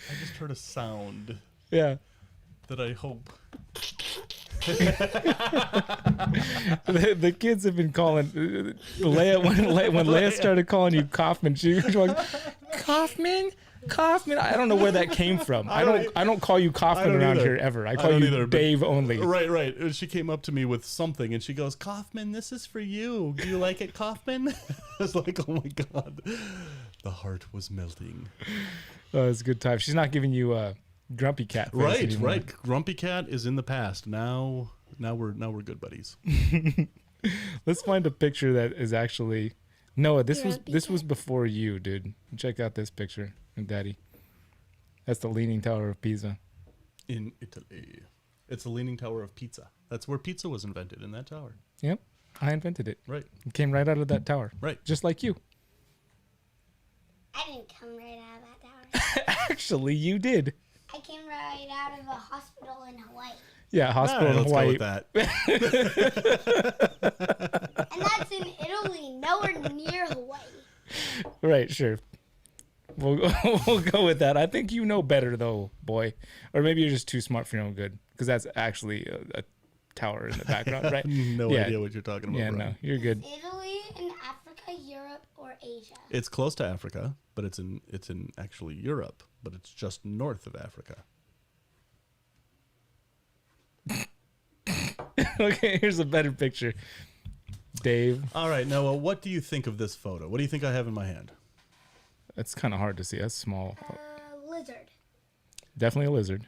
I just heard a sound. Yeah. That I hope. The kids have been calling Leia when Leia started calling you Kaufman. She was like, Kaufman, Kaufman. I don't know where that came from. I don't call you Kaufman around here ever. I call you Dave only. Right. And she came up to me with something, and she goes, "Kaufman, this is for you. Do you like it, Kaufman?" I was like, "Oh my god." The heart was melting. Oh, it's a good time. She's not giving you a grumpy cat face anymore. Right. Grumpy cat is in the past. Now we're good buddies. Let's find a picture that is actually Noah. This Grumpy was cat. before you, dude. Check out this picture, Daddy. That's the Leaning Tower of Pisa. In Italy, it's the Leaning Tower of Pizza. That's where pizza was invented, in that tower. Yep, I invented it. Right. It came right out of that tower. Right. Just like you. I didn't come right out of that tower. Actually, you did. I came right out of a hospital in Hawaii. Yeah, hospital in Let's Hawaii. go with that. And that's in Italy, nowhere near Hawaii. Right, sure. We'll go with that. I think you know better, though, boy. Or maybe you're just too smart for your own good, because that's actually a tower in the background, right? No Yeah. idea what you're talking about. Yeah, Brian. no, you're good. Italy in Africa, Europe, or Asia? It's close to Africa, but it's in actually Europe, but it's just north of Africa. Okay, here's a better picture. Dave, All right, Noah, what do you think of this photo? What do you think I have in my hand? that's kind of hard to see. That's small. Lizard. Definitely a lizard.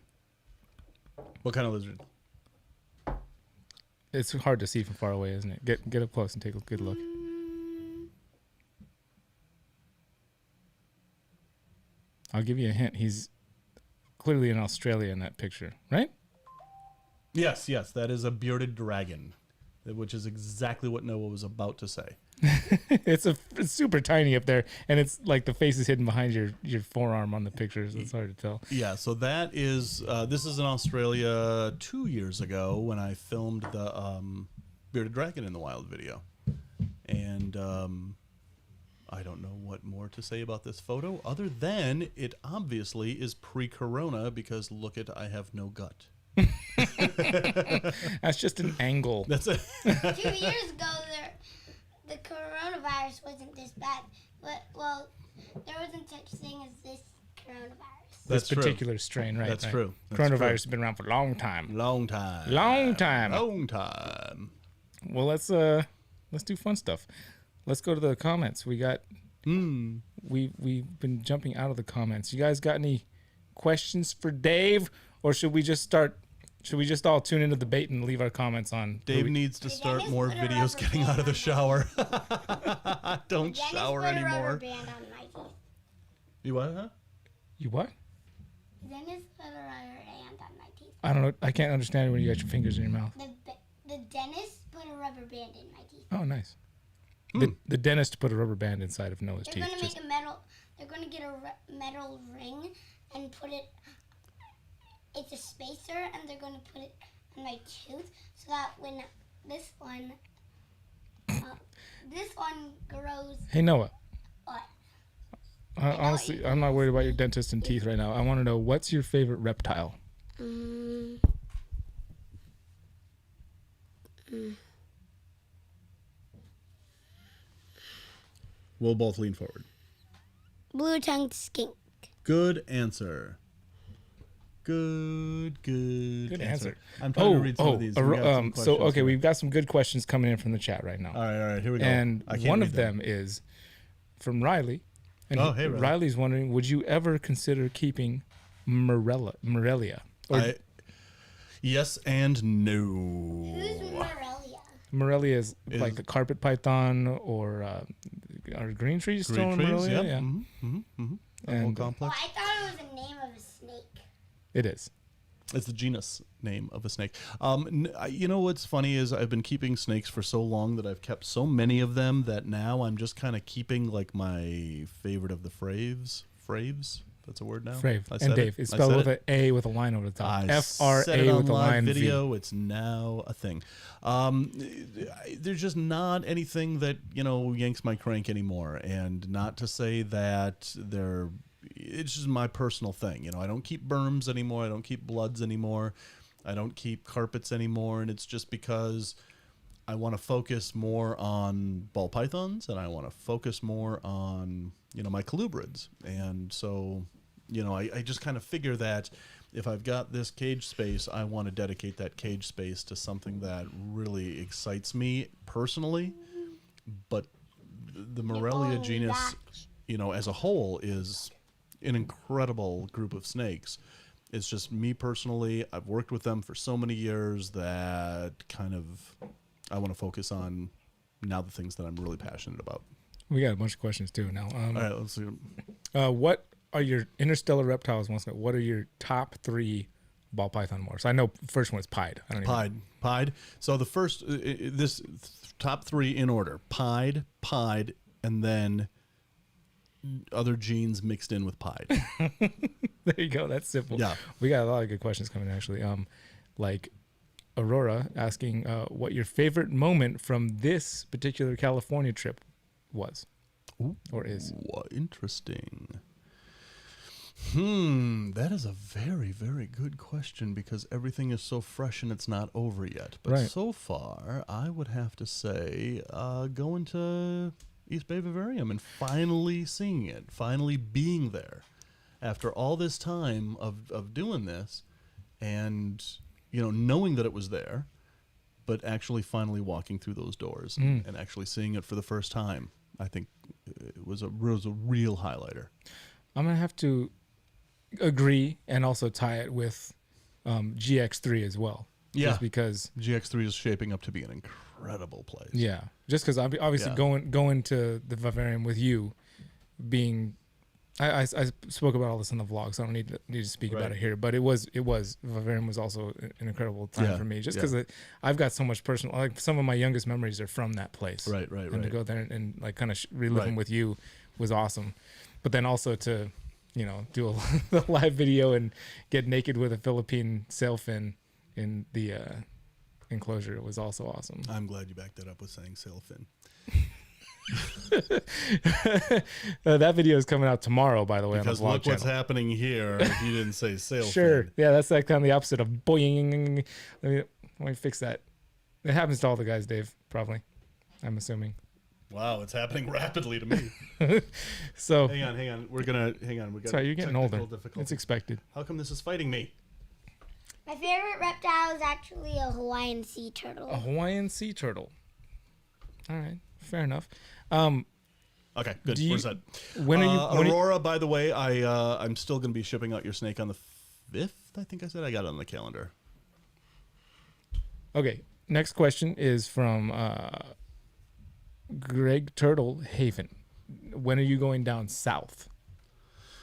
What kind of lizard? It's hard to see from far away, isn't it? Get up close and take a good look. I'll give you a hint. He's clearly in Australia in that picture, right? Yes, that is a bearded dragon, which is exactly what Noah was about to say. It's super tiny up there, and it's like the face is hidden behind your forearm on the picture, so it's hard to tell. Yeah, so that is, this is in Australia 2 years ago when I filmed the bearded dragon in the wild video. And I don't know what more to say about this photo, other than it obviously is pre-corona, because look at, I have no gut. That's just an angle. That's it. 2 years ago, the coronavirus wasn't this bad. But, well, there wasn't such thing as this coronavirus. This That's true. particular strain, right? That's right. true. That's Coronavirus true. has been around for a long time. Long time. Long time. Long time. Well, let's do fun stuff. Let's go to the comments. We got we've been jumping out of the comments. You guys got any questions for Dave, or should we just all tune into the debate and leave our comments on? Dave needs to start more videos getting out of the shower. Don't Dennis shower put a anymore. rubber band on my teeth. You what, huh? You what? Dennis put a rubber band on my teeth. I don't know. I can't understand when you got your fingers in your mouth. The dentist put a rubber band in my teeth. Oh, nice. The dentist put a rubber band inside of Noah's They're teeth. gonna make a metal. They're gonna get a metal ring and put it. It's a spacer, and they're gonna put it on my tooth so that when this one grows. Hey, Noah. What? Honestly, I'm not worried about your dentist and teeth right now. I want to know, what's your favorite reptile? We'll both lean forward. Blue-tongued skink. Good answer. Good answer. I'm trying to read some of these. We got some So questions okay, here. we've got some good questions coming in from the chat right now. All right, here we go. And I can't one read of them is from Riley. And Oh, hey, Riley. Riley's wondering, would you ever consider keeping Morelia? Or Yes and no. Who's Morelia? Morelia is like the carpet python, or are green trees still in Morelia? Yep. Yeah. The whole And complex. I thought it was the name of a snake. it is. It's the genus name of a snake. You know what's funny is I've been keeping snakes for so long that I've kept so many of them that now I'm just kind of keeping like my favorite of the Fraves. That's a word now. Frave. I And said Dave. it. It's I spelled said with it. an A with a line over the top. I F-R-A said it on with a live line video. V. It's now a thing. There's just not anything that yanks my crank anymore, and not to say that it's just my personal thing. I don't keep berms anymore. I don't keep bloods anymore. I don't keep carpets anymore, and it's just because I want to focus more on ball pythons, and I want to focus more on my colubrids, and so I just kind of figure that if I've got this cage space, I want to dedicate that cage space to something that really excites me personally. But the Morelia genus, as a whole, is an incredible group of snakes. It's just me personally. I've worked with them for so many years that kind of I want to focus on now the things that I'm really passionate about. We got a bunch of questions too now. All right, let's see. What are your interstellar reptiles? What are your top 3 ball python morphs? I know first one is pied. Pied. So the first, this top 3 in order: pied, and then other genes mixed in with pied. There you go. That's simple. Yeah. We got a lot of good questions coming actually. Like Aurora asking what your favorite moment from this particular California trip was. Ooh, or is. Interesting. That is a very, very good question because everything is so fresh and it's not over yet. But so far, I would have to say going to East Bay Vivarium and finally seeing it, finally being there after all this time of doing this and, knowing that it was there, but actually finally walking through those doors and actually seeing it for the first time. I think it was a real highlighter. I'm going to have to agree and also tie it with GX3 as well. Yeah. Just because GX3 is shaping up to be an incredible place. Yeah. Just because obviously going to the vivarium with you being... I spoke about all this in the vlog, so I don't need to speak about it here. But Vivarium was also an incredible time for me, just because I've got so much personal, like some of my youngest memories are from that place. Right. And to go there and like kind of relive them with you was awesome. But then also to, do the live video and get naked with a Philippine sailfin in the enclosure was also awesome. I'm glad you backed that up with saying sailfin. That video is coming out tomorrow, by the way, because on the vlog look what's channel. Happening here if you didn't say sailfin. Sure. Yeah, that's like kind of the opposite of boing. Let me fix that. It happens to all the guys, Dave, probably. I'm assuming. Wow, it's happening rapidly to me. So hang on. We got sorry, you're getting older. Difficulty. It's expected. How come this is fighting me? My favorite reptile is actually a Hawaiian sea turtle. A Hawaiian sea turtle. All right, fair enough. Okay, good. Where's that? When are you? Aurora, by the way, I'm still going to be shipping out your snake on the 5th. I think I said I got it on the calendar. Okay, next question is from Greg Turtle Haven. When are you going down south?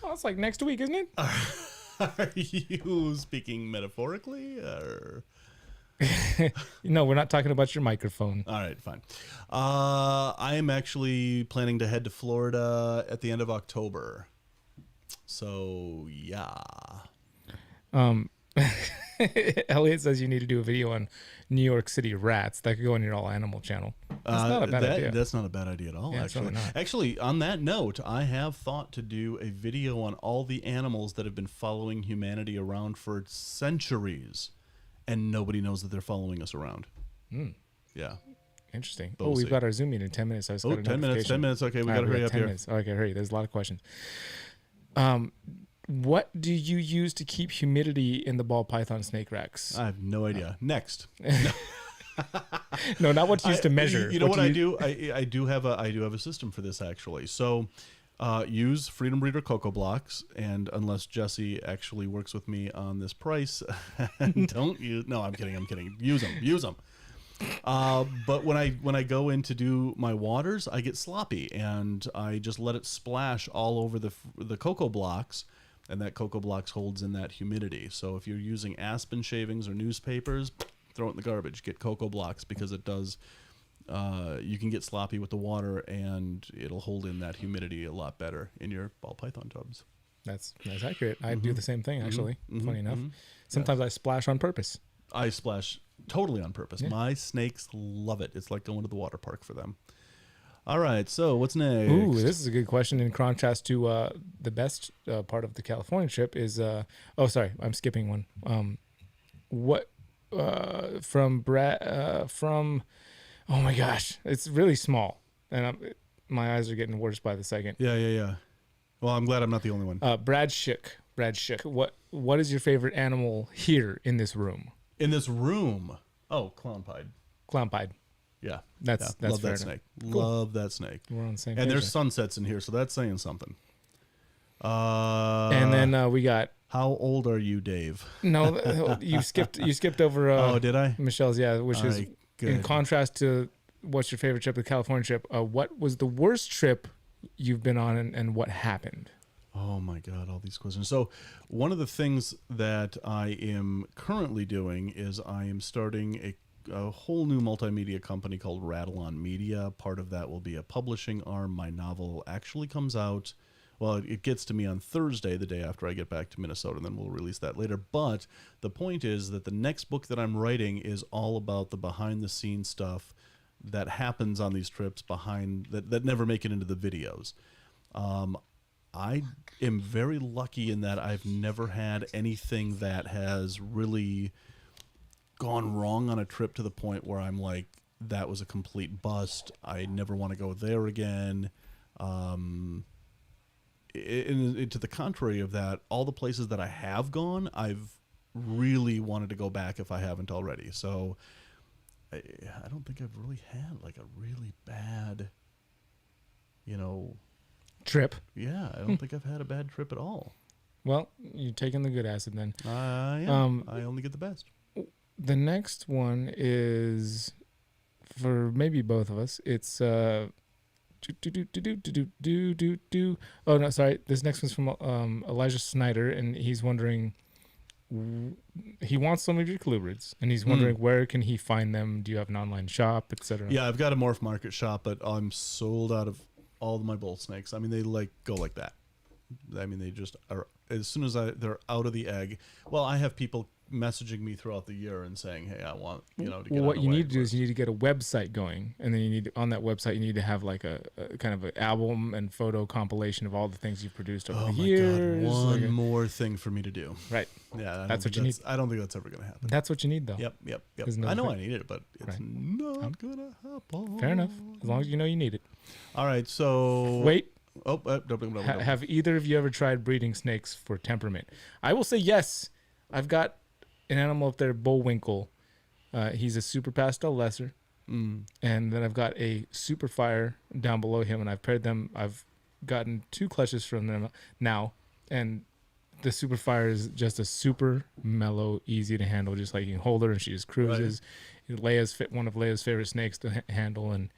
Oh, it's like next week, isn't it? Are you speaking metaphorically or? No, we're not talking about your microphone. All right, fine. I am actually planning to head to Florida at the end of October. So, yeah. Elliot says you need to do a video on New York City rats. That could go on your all animal channel. That's not a bad idea. That's not a bad idea at all, yeah, actually. Really not. Actually, on that note, I have thought to do a video on all the animals that have been following humanity around for centuries, and nobody knows that they're following us around. Yeah. Interesting. But we've got our Zoom meeting in 10 minutes. I just got a 10 minutes. 10 minutes. Okay, we got to hurry up here. Minutes. Okay, hurry. There's a lot of questions. What do you use to keep humidity in the ball python snake racks? I have no idea. Next. No, not what you use to measure. You know what I do? I do have a system for this actually. So use Freedom Breeder Cocoa Blocks, and unless Jesse actually works with me on this price, don't use. No, I'm kidding. Use them. But when I go in to do my waters, I get sloppy, and I just let it splash all over the cocoa blocks, and that cocoa blocks holds in that humidity. So if you're using aspen shavings or newspapers, throw it in the garbage. Get cocoa blocks because it does. You can get sloppy with the water, and it'll hold in that humidity a lot better in your ball python tubs. That's accurate. I do the same thing actually. Funny enough, sometimes I splash on purpose. I splash totally on purpose. Yeah. My snakes love it. It's like going to the water park for them. All right, so what's next? Ooh, this is a good question. In contrast to the best part of the California trip is I'm skipping one. What from Brad from? Oh my gosh, it's really small, and my eyes are getting worse by the second. Yeah. Well, I'm glad I'm not the only one. Brad Shook. What is your favorite animal here in this room? In this room. Oh, clown pied. Yeah. Love That's that fair snake. Cool. Love that snake. We're on the same And page there's there. sunsets in here, so that's saying something. And then we got How old are you, Dave? no. You skipped over. Oh, did I? Michelle's, which All is right, in good. contrast to what's your favorite trip, the California trip. What was the worst trip you've been on, and what happened? Oh my God, all these questions. So one of the things that I am currently doing is I am starting a whole new multimedia company called Rattle On Media. Part of that will be a publishing arm. My novel actually comes out. Well, it gets to me on Thursday, the day after I get back to Minnesota, and then we'll release that later. But the point is that the next book that I'm writing is all about the behind-the-scenes stuff that happens on these trips that never make it into the videos. I am very lucky in that I've never had anything that has really gone wrong on a trip to the point where I'm like, that was a complete bust. I never want to go there again. To the contrary of that, all the places that I have gone, I've really wanted to go back if I haven't already. So I don't think I've really had like a really bad, Trip. yeah, I don't think I've had a bad trip at all. Well, you're taking the good acid then. Yeah, I only get the best. The next one is for maybe both of us. It's Oh no, sorry. This next one's from Elijah Snyder, and he's wondering. He wants some of your colubrids, and he's wondering where can he find them. Do you have an online shop, etc.? Yeah, I've got a Morph Market shop, but I'm sold out of all of my bull snakes. I mean, they go like that. I mean, they just are. As soon as they're out of the egg. Well, I have people messaging me throughout the year and saying, "Hey, I want to get." Well, what on you the need to do list. is you need to get a website going, and then on that website you need to have like a kind of an album and photo compilation of all the things you've produced over the years. God, one like more thing for me to do. right. Yeah, That's what you need. I don't think that's ever going to happen. That's what you need, though. Yep. There's no I know thing. I need it, but it's Right. not going to happen. Fair enough. As long as you know you need it. All right, so Wait. Don't. Have either of you ever tried breeding snakes for temperament? I will say yes. I've got an animal up there, Bullwinkle. He's a super pastel lesser. And then I've got a super fire down below him, and I've paired them. I've gotten 2 clutches from them now, and the super fire is just a super mellow, easy to handle, just like you can hold her and she just cruises. Right. One of Leia's favorite snakes to handle, and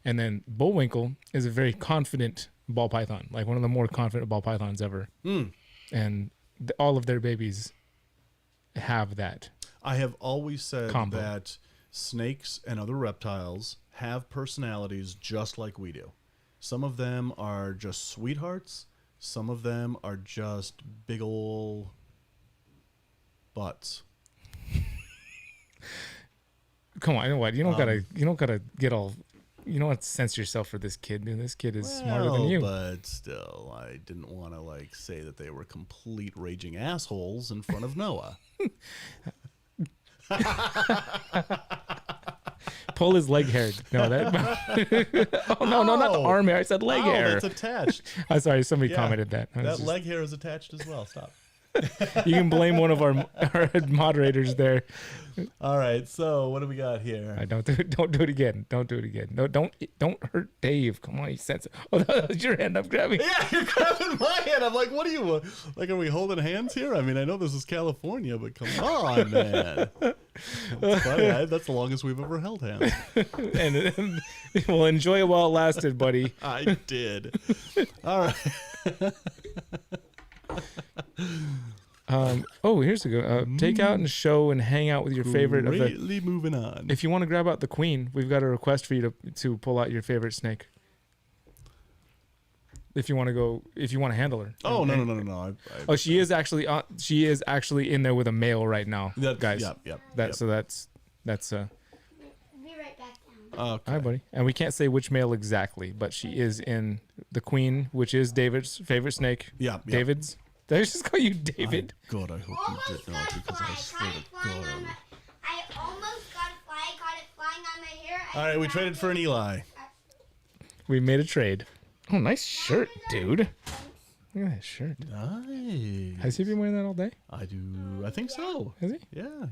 then Bullwinkle is a very confident ball python, like one of the more confident ball pythons ever. And all of their babies have that. I have always said combo. that snakes and other reptiles have personalities just like we do. Some of them are just sweethearts. Some of them are just big ol' butts. Come on, you know what? You don't gotta get all. You don't have to censor yourself for this kid, dude. This kid is smarter than you. But still, I didn't want to say that they were complete raging assholes in front of Noah. Pull his leg hair. No, that. Oh no, not the arm hair. I said leg hair. That's attached. I'm sorry. Somebody Yeah, commented that. That leg hair is attached as well. Stop. You can blame one of our moderators there. All right, so what do we got here? Don't do it again. Don't do it again. No, don't hurt Dave. Come on, you sense it. Oh, that was your hand I'm grabbing. Yeah, you're grabbing my hand. I'm like, what are you, are we holding hands here? I mean, I know this is California, but come on, man. That's funny. That's the longest we've ever held hands. and well, enjoy it while it lasted, buddy. I did. All right. Here's a good. Take out and show and hang out with your favorite. Greatly moving on. If you want to grab out the queen, we've got a request for you to pull out your favorite snake. If you want to handle her. Oh, no. She is actually in there with a male right now, guys. Yep. So that's. Be right back down. Okay. Hi, buddy. And we can't say which male exactly, but she is in the queen, which is David's favorite snake. Yeah. David's. Did I just call you David? God, I hope you did not, because I swear to God. I almost got a fly. I caught it flying on my hair. All right, we traded for an Eli. We made a trade. Oh, nice shirt, dude. Look at that shirt. Nice. Has he been wearing that all day? I do. I think so. Has he? Yeah.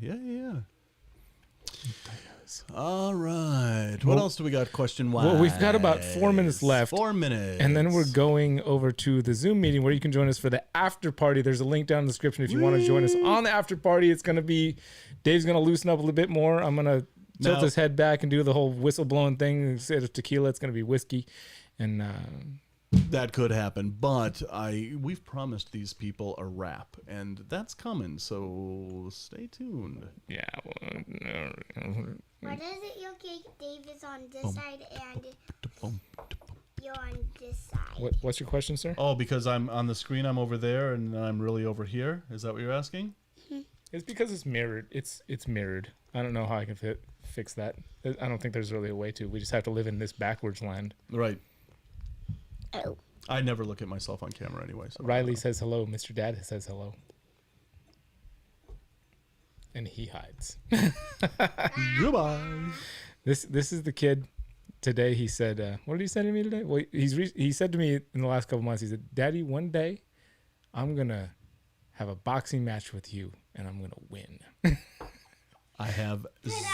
All right. What else do we got question-wise? Well, we've got about 4 minutes left. 4 minutes. And then we're going over to the Zoom meeting where you can join us for the after party. There's a link down in the description if you want to join us on the after party. It's going to be, Dave's going to loosen up a little bit more. I'm going to tilt his head back and do the whole whistle blowing thing. Instead of tequila, it's going to be whiskey. And that could happen, but we've promised these people a wrap, and that's coming. So stay tuned. yeah. What is it? Okay, Dave is on this side and you're on this side. What's your question, sir? Oh, because I'm on the screen, I'm over there, and I'm really over here. Is that what you're asking? It's because it's mirrored. It's mirrored. I don't know how I can fix that. I don't think there's really a way to. We just have to live in this backwards land. Right. Oh. I never look at myself on camera anyway. So Riley says hello. Mr. Dad says hello. And he hides. Goodbye. This is the kid. Today he said, what did he say to me today? Well, he said to me in the last couple months, he said, Daddy, one day I'm going to have a boxing match with you and I'm going to win. I have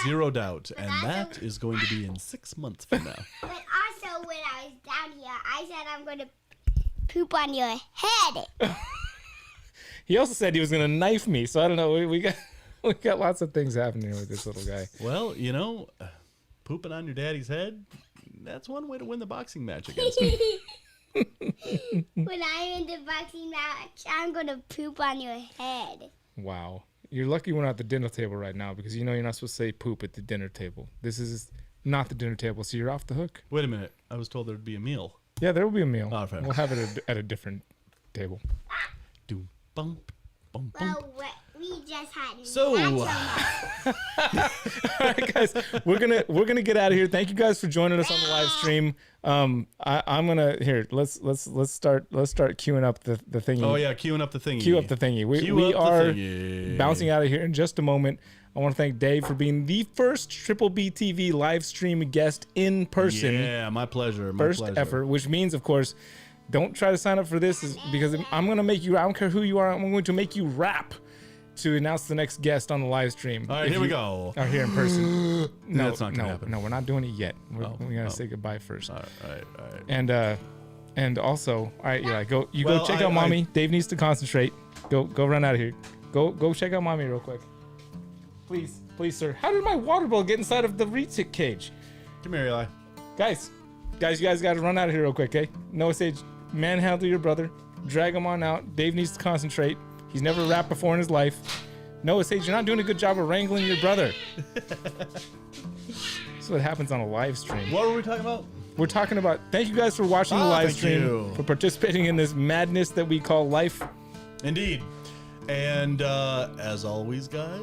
zero doubt, and that is going to be in 6 months from now. But also, when I was down here, I said I'm going to poop on your head. He also said he was going to knife me. So I don't know. We got lots of things happening with this little guy. Well, pooping on your daddy's head, that's one way to win the boxing match against me. When I'm in the boxing match, I'm going to poop on your head. Wow. You're lucky we're not at the dinner table right now because you're not supposed to say poop at the dinner table. This is not the dinner table, so you're off the hook. Wait a minute. I was told there'd be a meal. Yeah, there will be a meal. Oh, fair. We'll have it at a different table. Doom, bump, bump, bump. Well, we just had So, All right, guys, we're gonna get out of here. Thank you guys for joining us on the live stream. I'm gonna let's start queuing up the thingy. Oh yeah, queuing up the thingy. Cue up the thingy. We are bouncing out of here in just a moment. I want to thank Dave for being the first Triple B TV live stream guest in person. Yeah, my pleasure. First ever, which means, of course, don't try to sign up for this because I'm going to make you, I don't care who you are, I'm going to make you rap to announce the next guest on the live stream. All right, here we go. Are here in person. No, That's not gonna happen. No, we're not doing it yet. We're going to say goodbye first. All right. And also, all right, Eli, go check out Mommy. Dave needs to concentrate. Go run out of here. Go check out Mommy real quick. Please, sir. How did my water bottle get inside of the retic cage? Come here, Eli. Guys, you guys got to run out of here real quick, okay? Noah Sage, manhandle your brother. Drag him on out. Dave needs to concentrate. He's never rapped before in his life. Noah Sage, you're not doing a good job of wrangling your brother. This is what happens on a live stream. What were we talking about? We're talking about, thank you guys for watching the live stream, for participating in this madness that we call life. Indeed. And as always, guys,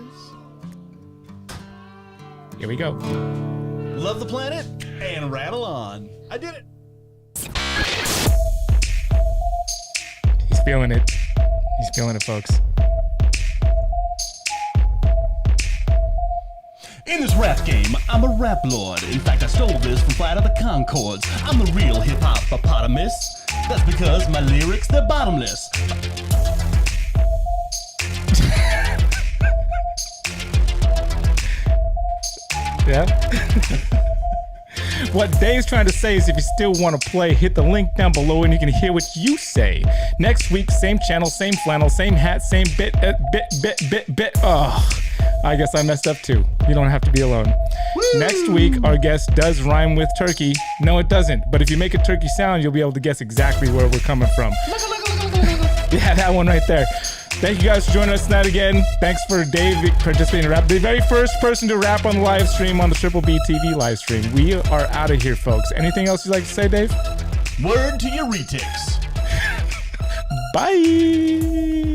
here we go. Love the planet and rattle on. I did it. He's feeling it. He's feeling it, folks. In this rap game, I'm a rap lord. In fact, I stole this from Flight of the Conchords. I'm the real hip-hop hippopotamus. That's because my lyrics, they're bottomless. Yeah. What Dave's trying to say is if you still want to play, hit the link down below and you can hear what you say. Next week, same channel, same flannel, same hat, same bit. Oh, I guess I messed up too. You don't have to be alone. Woo! Next week, our guest does rhyme with turkey. No, it doesn't. But if you make a turkey sound, you'll be able to guess exactly where we're coming from. Yeah, that one right there. Thank you guys for joining us tonight again. Thanks for Dave participating in rap. The very first person to rap on the live stream on the Triple B TV live stream. We are out of here, folks. Anything else you'd like to say, Dave? Word to your retics. Bye.